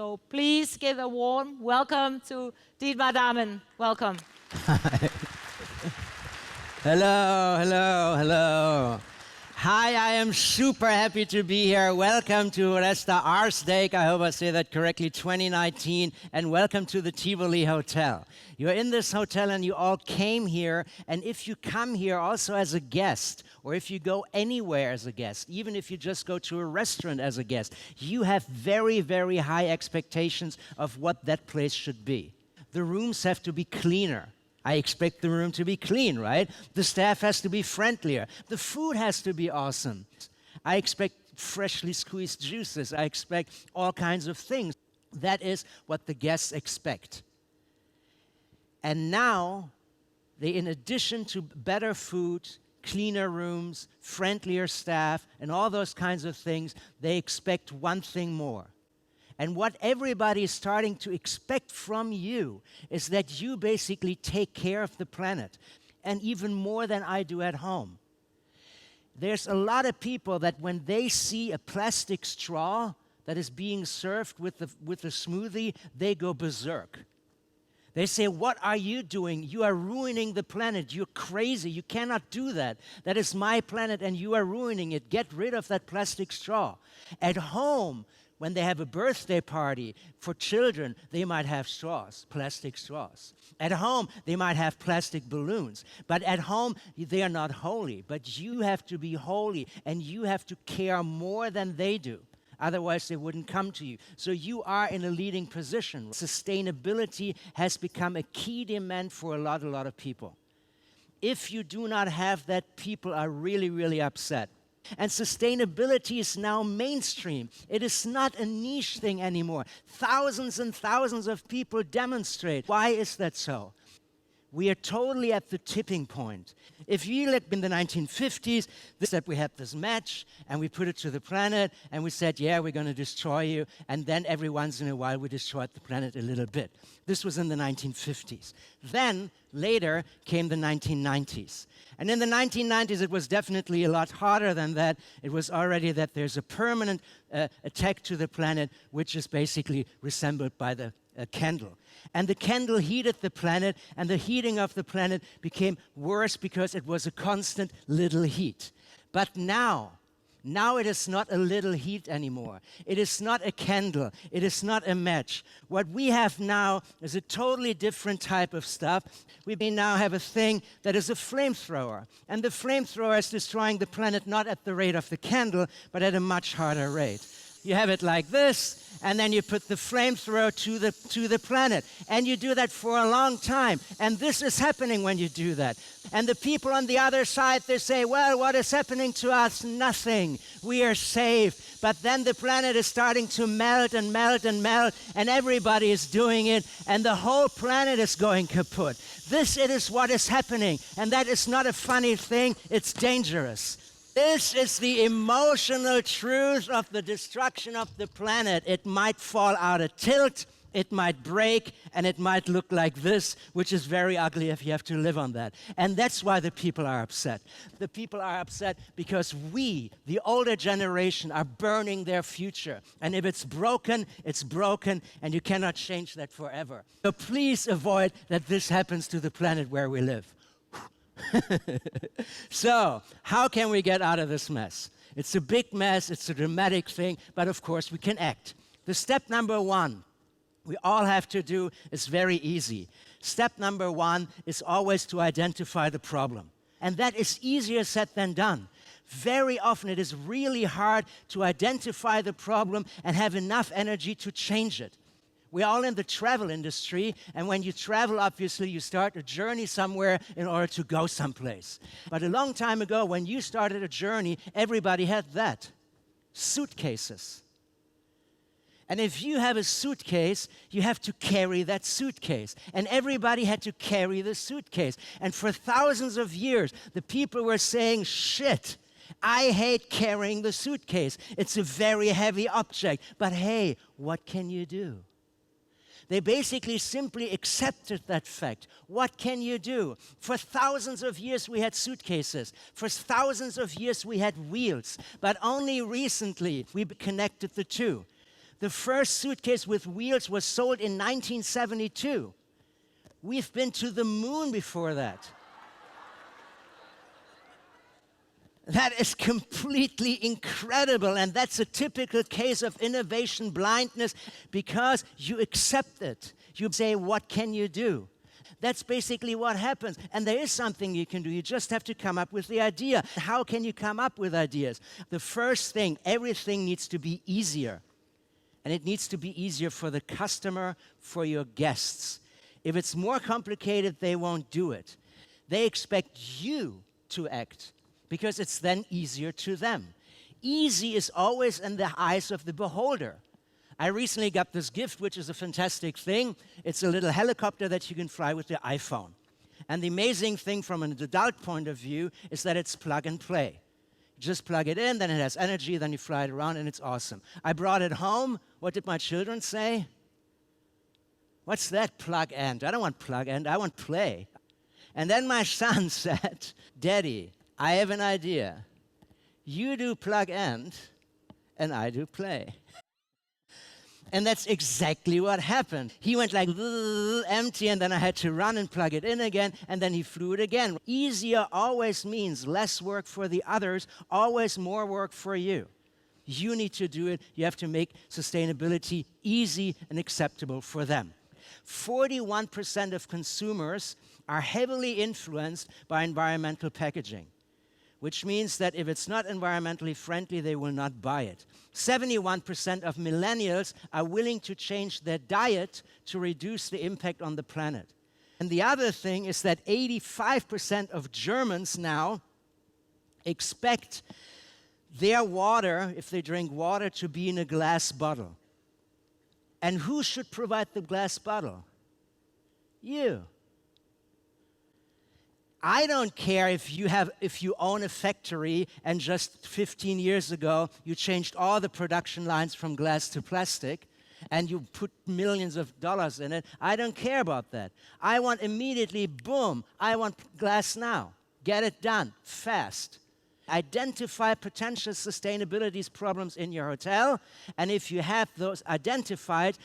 So please give a warm welcome to Dietmar Dahmen. Welcome. Hello, hello, hello. Hi, I am super happy to be here. Welcome to HORESTA R-Steak, I hope I say that correctly, 2019, and welcome to the Tivoli Hotel. You're in this hotel and you all came here, and if you come here also as a guest, or if you go anywhere as a guest, even if you just go to a restaurant as a guest, you have very, very high expectations of what that place should be. The rooms have to be cleaner. I expect the room to be clean, right? The staff has to be friendlier. The food has to be awesome. I expect freshly squeezed juices. I expect all kinds of things. That is what the guests expect. And now, in addition to better food, cleaner rooms, friendlier staff, and all those kinds of things, they expect one thing more. And what everybody is starting to expect from you is that you basically take care of the planet, and even more than I do at home. There's a lot of people that when they see a plastic straw that is being served with a smoothie, they go berserk. They say, "What are you doing? You are ruining the planet. You're crazy. You cannot do that. That is my planet and you are ruining it. Get rid of that plastic straw." At home, when they have a birthday party for children, they might have straws, plastic straws. At home, they might have plastic balloons. But at home, they are not holy. But you have to be holy, and you have to care more than they do. Otherwise, they wouldn't come to you. So you are in a leading position. Sustainability has become a key demand for a lot of people. If you do not have that, people are really, really upset. And sustainability is now mainstream. It is not a niche thing anymore. Thousands and thousands of people demonstrate. Why is that so? We are totally at the tipping point. If you look in the 1950s, we had this match, and we put it to the planet, and we said, yeah, we're going to destroy you, and then every once in a while we destroyed the planet a little bit. This was in the 1950s. Then, later, came the 1990s. And in the 1990s, it was definitely a lot harder than that. It was already that there's a permanent attack to the planet, which is basically resembled by the candle. And the candle heated the planet, and the heating of the planet became worse because it was a constant little heat. But now it is not a little heat anymore. It is not a candle. It is not a match. What we have now is a totally different type of stuff. We now have a thing that is a flamethrower. And the flamethrower is destroying the planet not at the rate of the candle, but at a much harder rate. You have it like this, and then you put the flamethrower to the planet. And you do that for a long time. And this is happening when you do that. And the people on the other side, they say, well, what is happening to us? Nothing. We are safe. But then the planet is starting to melt and melt and melt, and everybody is doing it, and the whole planet is going kaput. This is what is happening. And that is not a funny thing. It's dangerous. This is the emotional truth of the destruction of the planet. It might fall out of tilt, it might break, and it might look like this, which is very ugly if you have to live on that. And that's why the people are upset. The people are upset because we, the older generation, are burning their future. And if it's broken, and you cannot change that forever. So please avoid that this happens to the planet where we live. So, how can we get out of this mess? It's a big mess, it's a dramatic thing, but of course we can act. The step number one we all have to do is very easy. Step number one is always to identify the problem. And that is easier said than done. Very often it is really hard to identify the problem and have enough energy to change it. We're all in the travel industry, and when you travel, obviously, you start a journey somewhere in order to go someplace. But a long time ago, when you started a journey, everybody had that. Suitcases. And if you have a suitcase, you have to carry that suitcase. And everybody had to carry the suitcase. And for thousands of years, the people were saying, shit, I hate carrying the suitcase. It's a very heavy object. But hey, what can you do? They basically simply accepted that fact. What can you do? For thousands of years we had suitcases. For thousands of years we had wheels. But only recently we connected the two. The first suitcase with wheels was sold in 1972. We've been to the moon before that. That is completely incredible, and that's a typical case of innovation blindness because you accept it. You say, what can you do? That's basically what happens. And there is something you can do. You just have to come up with the idea. How can you come up with ideas? The first thing, everything needs to be easier. And it needs to be easier for the customer, for your guests. If it's more complicated, they won't do it. They expect you to act because it's then easier to them. Easy is always in the eyes of the beholder. I recently got this gift, which is a fantastic thing. It's a little helicopter that you can fly with the iPhone. And the amazing thing from an adult point of view is that it's plug and play. You just plug it in, then it has energy, then you fly it around, and it's awesome. I brought it home. What did my children say? What's that, plug and? I don't want plug and, I want play. And then my son said, Daddy, I have an idea. You do plug and I do play. And that's exactly what happened. He went like empty, and then I had to run and plug it in again, and then he flew it again. Easier always means less work for the others, always more work for you. You need to do it. You have to make sustainability easy and acceptable for them. 41% of consumers are heavily influenced by environmental packaging, which means that if it's not environmentally friendly, they will not buy it. 71% of millennials are willing to change their diet to reduce the impact on the planet. And the other thing is that 85% of Germans now expect their water, if they drink water, to be in a glass bottle. And who should provide the glass bottle? You. I don't care if you own a factory and just 15 years ago you changed all the production lines from glass to plastic and you put millions of dollars in it. I don't care about that. I want immediately, boom, I want glass now. Get it done, fast. Identify potential sustainability problems in your hotel, and if you have those identified,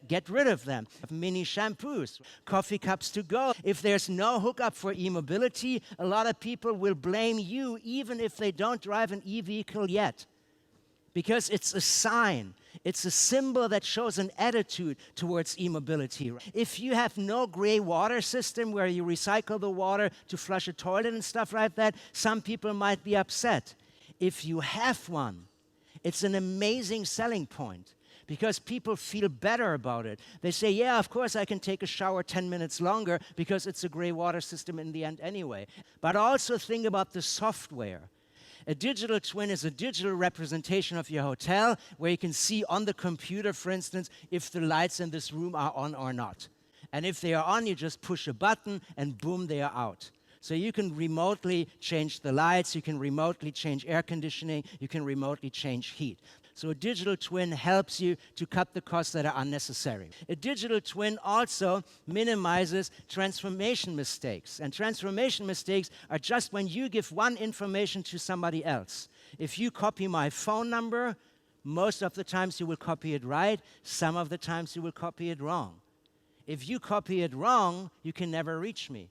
get rid of them. Mini shampoos, coffee cups to go. If there's no hookup for e-mobility, a lot of people will blame you even if they don't drive an e-vehicle yet. Because it's a sign, it's a symbol that shows an attitude towards e-mobility. If you have no gray water system where you recycle the water to flush a toilet and stuff like that, some people might be upset. If you have one, it's an amazing selling point because people feel better about it. They say, yeah, of course I can take a shower 10 minutes longer because it's a gray water system in the end anyway. But also think about the software. A digital twin is a digital representation of your hotel where you can see on the computer, for instance, if the lights in this room are on or not. And if they are on, you just push a button and boom, they are out. So you can remotely change the lights, you can remotely change air conditioning, you can remotely change heat. So a digital twin helps you to cut the costs that are unnecessary. A digital twin also minimizes transformation mistakes. And transformation mistakes are just when you give one information to somebody else. If you copy my phone number, most of the times you will copy it right, some of the times you will copy it wrong. If you copy it wrong, you can never reach me.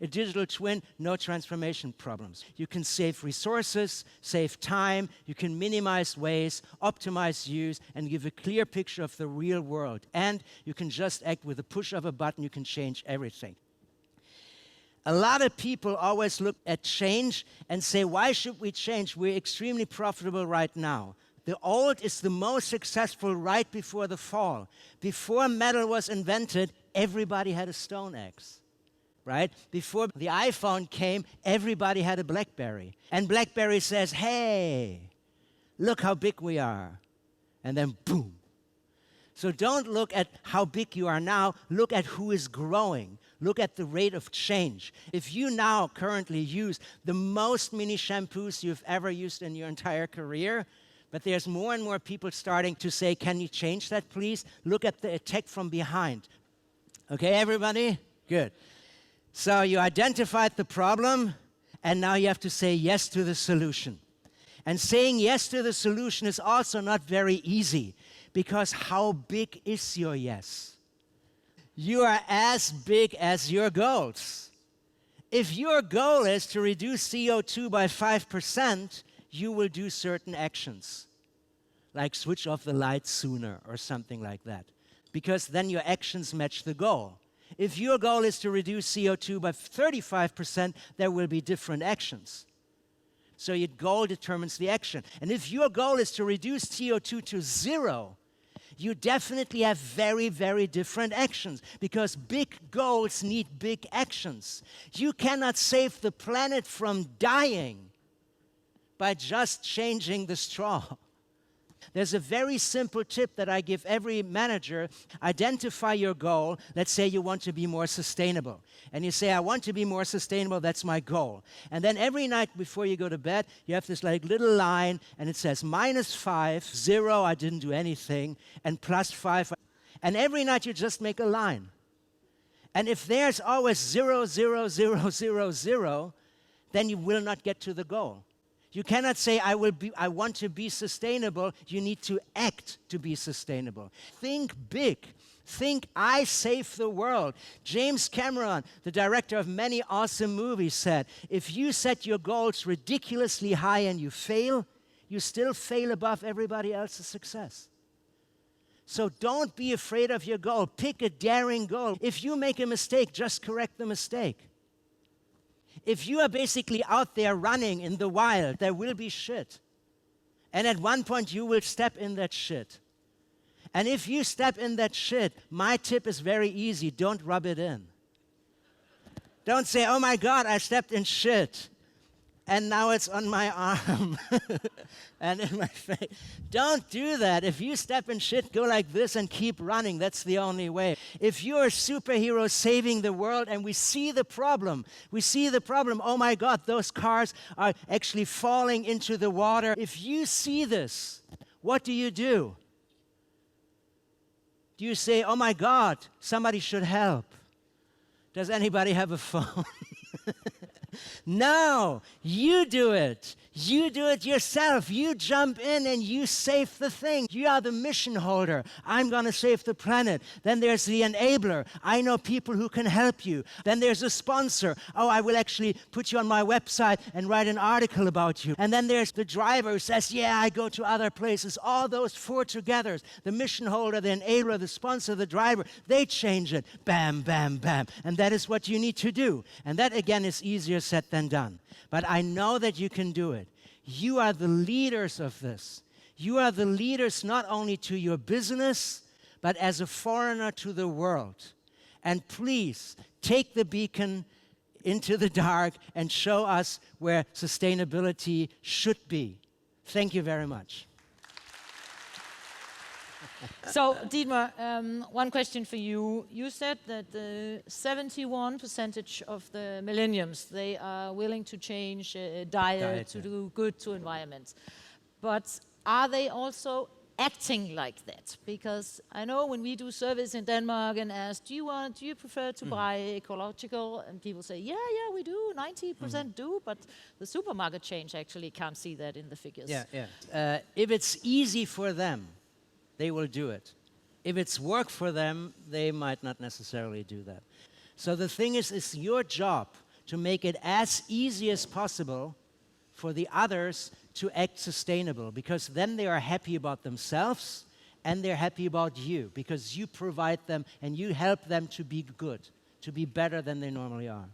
A digital twin, no transformation problems. You can save resources, save time, you can minimize waste, optimize use, and give a clear picture of the real world. And you can just act with a push of a button, you can change everything. A lot of people always look at change and say, why should we change? We're extremely profitable right now. The old is the most successful right before the fall. Before metal was invented, everybody had a stone axe. Right? Before the iPhone came, everybody had a BlackBerry. And BlackBerry says, hey, look how big we are. And then boom. So don't look at how big you are now, look at who is growing. Look at the rate of change. If you now currently use the most mini shampoos you've ever used in your entire career, but there's more and more people starting to say, can you change that, please? Look at the attack from behind. Okay, everybody? Good. So you identified the problem, and now you have to say yes to the solution. And saying yes to the solution is also not very easy, Because how big is your yes? You are as big as your goals. If your goal is to reduce CO2 by 5%, you will do certain actions, like switch off the lights sooner or something like that, because then your actions match the goal. If your goal is to reduce CO2 by 35%, there will be different actions. So your goal determines the action. And if your goal is to reduce CO2 to 0, you definitely have very, very different actions, because big goals need big actions. You cannot save the planet from dying by just changing the straw. There's a very simple tip that I give every manager. Identify your goal. Let's say you want to be more sustainable. And you say, I want to be more sustainable, that's my goal. And then every night before you go to bed, you have this like little line, and it says -5, 0, I didn't do anything, and +5. And every night you just make a line. And if there's always 0, 0, 0, 0, 0, then you will not get to the goal. You cannot say, I want to be sustainable. You need to act to be sustainable. Think big. Think, I save the world. James Cameron, the director of many awesome movies, said, if you set your goals ridiculously high and you fail, you still fail above everybody else's success. So don't be afraid of your goal. Pick a daring goal. If you make a mistake, just correct the mistake. If you are basically out there running in the wild, there will be shit. And at one point, you will step in that shit. And if you step in that shit, my tip is very easy. Don't rub it in. Don't say, oh my God, I stepped in shit. And now it's on my arm and in my face. Don't do that. If you step in shit, go like this and keep running. That's the only way. If you're a superhero saving the world and we see the problem, oh my God, those cars are actually falling into the water. If you see this, what do? Do you say, oh my God, somebody should help? Does anybody have a phone? No, you do it. You do it yourself. You jump in and you save the thing. You are the mission holder. I'm going to save the planet. Then there's the enabler. I know people who can help you. Then there's a sponsor. Oh, I will actually put you on my website and write an article about you. And then there's the driver who says, yeah, I go to other places. All those four together, the mission holder, the enabler, the sponsor, the driver, they change it. Bam, bam, bam. And that is what you need to do. And that, again, is easier said than done. But I know that you can do it. You are the leaders of this. You are the leaders not only to your business, but as a foreigner to the world. And please, take the beacon into the dark and show us where sustainability should be. Thank you very much. So, Dietmar, one question for you. You said that 71% of the millennials, they are willing to change diet to do good to environment. But are they also acting like that? Because I know when we do surveys in Denmark and ask, do you prefer to buy ecological? And people say, yeah, we do. 90% do, but the supermarket chain actually can't see that in the figures. If it's easy for them, they will do it. If it's work for them, they might not necessarily do that. So the thing is, it's your job to make it as easy as possible for the others to act sustainable, because then they are happy about themselves and they're happy about you, because you provide them and you help them to be good, to be better than they normally are.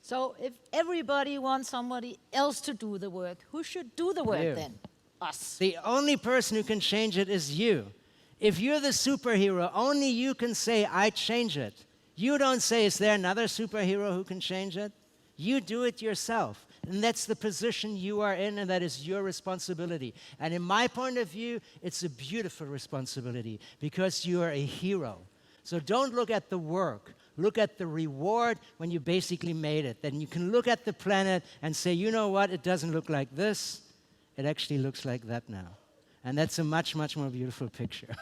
So if everybody wants somebody else to do the work, who should do the work then? Us. The only person who can change it is you. If you're the superhero, only you can say, I change it. You don't say, is there another superhero who can change it? You do it yourself. And that's the position you are in, and that is your responsibility. And in my point of view, it's a beautiful responsibility, because you are a hero. So don't look at the work. Look at the reward when you basically made it. Then you can look at the planet and say, you know what, it doesn't look like this. It actually looks like that now. And that's a much, much more beautiful picture.